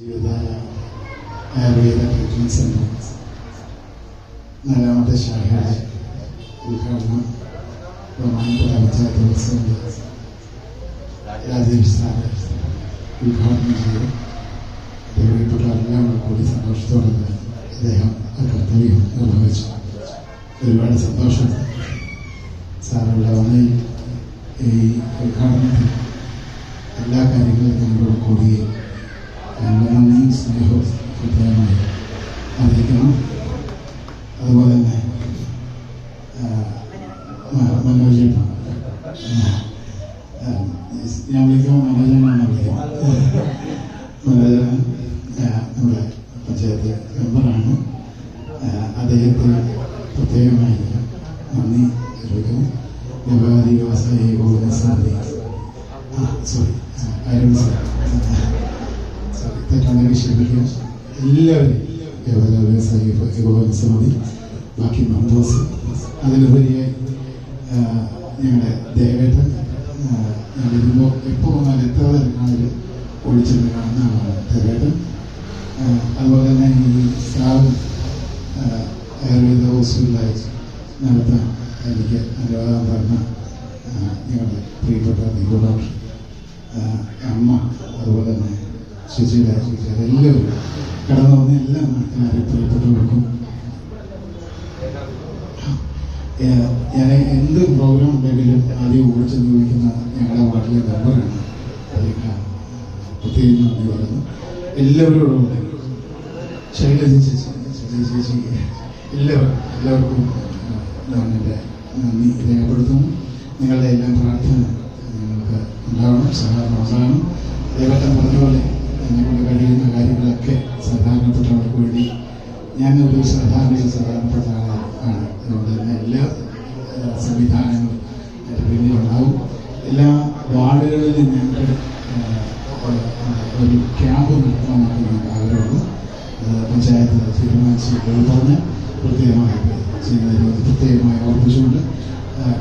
ജീവിതായ Ayurveda treatment centre 4ാമത്തെ ശാഖയുടെ ഉദ്ഘാടനം ബഹുമാനപ്പെട്ട പഞ്ചായത്ത് പ്രസിഡന്റ് രാജേഷ് സാറ് ഉദ്ഘാടനം ചെയ്തു. പ്രിയപ്പെട്ട എല്ലാവരും കൂടി സന്തോഷത്തോടെ അദ്ദേഹം ആ കർത്തവ്യം നിർവഹിച്ചു. ഒരുപാട് സന്തോഷം സാറുള്ള വന്ന് ഈ ഉദ്ഘാടനത്തിൽ എല്ലാ കാര്യങ്ങളും ഞങ്ങളോട് കൂടിയും നന്ദിയും സ്നേഹവും പ്രത്യേകമായി അറിയിക്കണം. അതുപോലെ തന്നെ മനോജേട്ടൻ, ഞാൻ വിളിക്കുമ്പോൾ മനോജനാണ് വിളിക്കുന്നത്. മനോജൻ നമ്മുടെ പഞ്ചായത്ത് മെമ്പറാണ്. അദ്ദേഹത്തിന് പ്രത്യേകമായി നന്ദി അറിയിക്കുന്നു. വ്യാപാരി വ്യവസായി ഏകോപന സമിതി തെറ്റാണെങ്കിൽ ക്ഷമിക്കുക. എല്ലാവരും വ്യാപാര വ്യവസായി ഏകോപന സമിതി, ബാക്കി മെമ്പേഴ്സ്, അതിലുപരിയായി ഞങ്ങളുടെ ദേവേട്ടൻ, ഞാൻ വരുമ്പോൾ എപ്പോൾ വന്നാലും എത്ര തിരക്കാണെങ്കിലും ഓടിച്ചെന്ന് കാണുന്ന ആളാണ് ദേവേട്ടൻ. അതുപോലെ തന്നെ ഈ സ്ഥാപനം ആയുർവേദ ഹോസ്പിറ്റലായി നടത്താൻ എനിക്ക് അനുവാദം തന്ന ഞങ്ങളുടെ പ്രിയപ്പെട്ട ദീപ ഡോക്ടർ, അമ്മ, അതുപോലെ തന്നെ ശുചിര എല്ലാവരും കടന്നു വന്ന എല്ലാ നാട്ടുകാരെ പ്രിയപ്പെട്ടവർക്കും ഞാൻ എന്ത് പ്രോഗ്രാം ഉണ്ടെങ്കിലും ആദ്യം ഓടിച്ച് ചോദിക്കുന്ന ഞങ്ങളുടെ വാർഡിലെ മെമ്പറാണ്. പ്രത്യേകിച്ച് നന്ദി പറയുന്നു എല്ലാവരോടും. ശൈലജ ചേച്ചി എല്ലാവർക്കും എൻ്റെ നന്ദി രേഖപ്പെടുത്തുന്നു. നിങ്ങളുടെ എല്ലാം പ്രാർത്ഥന നിങ്ങൾക്ക് ഉണ്ടാവണം, സഹകരണം ഉണ്ടാകണം. ദൈവത്തെ പറഞ്ഞ പോലെ എന്നെക്കൊണ്ട് കഴിയുന്ന കാര്യങ്ങളൊക്കെ സാധാരണപ്പെട്ടവർക്ക് വേണ്ടി ഞാനൊരു സാധാരണപ്പെട്ട ആളാണ്. അതുകൊണ്ട് തന്നെ എല്ലാ സംവിധാനങ്ങളും എൻ്റെ പിന്നിലുണ്ടാവും. എല്ലാ വാർഡുകളിലും ഞങ്ങൾക്ക് ഒരു ക്യാമ്പ് നടത്തണമെന്നാണ് ഞങ്ങൾക്ക് ആഗ്രഹമുള്ളൂ. പഞ്ചായത്ത് തീരുമാനിച്ച് പറഞ്ഞ് പ്രത്യേകമായിട്ട് ചെയ്യുന്നതിന് പ്രത്യേകമായി ഓർമ്മിച്ചുകൊണ്ട്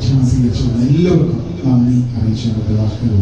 ക്ഷമ സ്വീകരിച്ചുകൊണ്ട് എല്ലാവർക്കും നന്ദി അറിയിച്ചുകൊണ്ട് വാക്കുകൾ